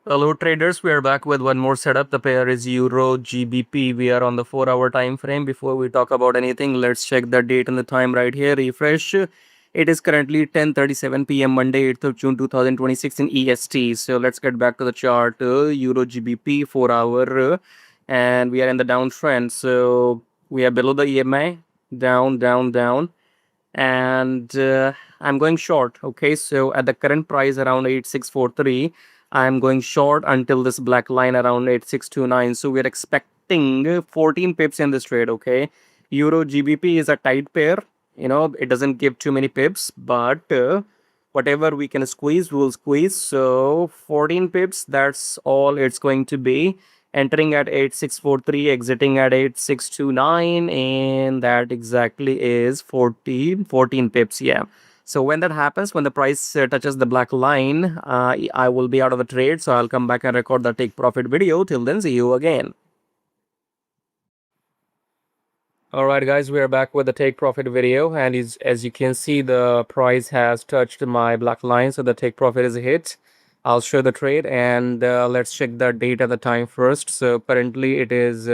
Hello traders, we are back with one more setup. The pair is EURGBP. We are on the 4-hour time frame. Before we talk about anything, let's check the date and the time right here. Refresh. It is currently 10:37 p.m. Monday, 8th of June 2026 in EST. So let's get back to the chart. EURGBP 4-hour, and we are in the downtrend. So we are below the EMI, down, down, down, and I'm going short. Okay, so at the current price around 8643, I'm going short until this black line around 8629. So we're expecting 14 pips in this trade. Okay, Euro GBP is a tight pair. It doesn't give too many pips, but whatever we can squeeze, we'll squeeze. So 14 pips, that's all it's going to be. Entering at 8643, exiting at 8629, and that exactly is 14 pips. Yeah. So when that happens, when the price touches the black line, I will be out of the trade. So I'll come back and record the take profit video. Till then, see you again. Alright guys, we are back with the take profit video, and as you can see, the price has touched my black line, so the take profit is a hit. I'll show the trade, and let's check the date and the time first. So currently it is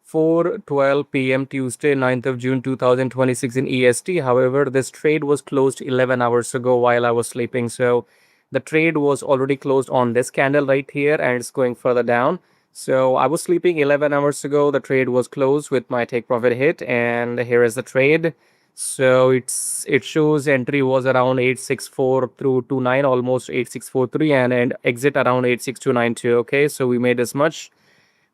4:12 p.m. Tuesday, 9th of June 2026 in EST. However, this trade was closed 11 hours ago while I was sleeping. So the trade was already closed on this candle right here, and it's going further down. So I was sleeping 11 hours ago. The trade was closed with my take profit hit, and here is the trade. So it shows entry was around 864 through 29, almost 8643, and exit around 86292. Okay, so we made this much.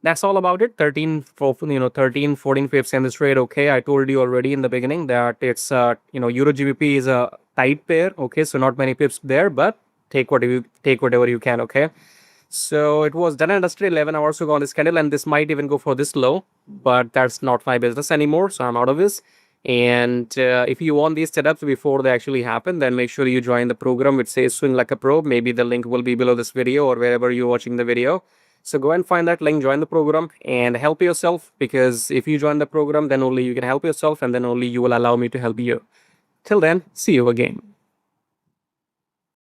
That's all about it. 13 14 pips in this trade. Okay, I told you already in the beginning that it's Euro GBP is a tight pair. Okay, so not many pips there, but take whatever you can. Okay, so it was done and dusted 11 hours ago on this candle, and this might even go for this low, but that's not my business anymore, so I'm out of this. And if you want these setups before they actually happen, then make sure you join the program which says Swing Like a Pro. Maybe the link will be below this video or wherever you're watching the video. So go and find that link, join the program, and help yourself, because if you join the program, then only you can help yourself, and then only you will allow me to help you. Till then, see you again.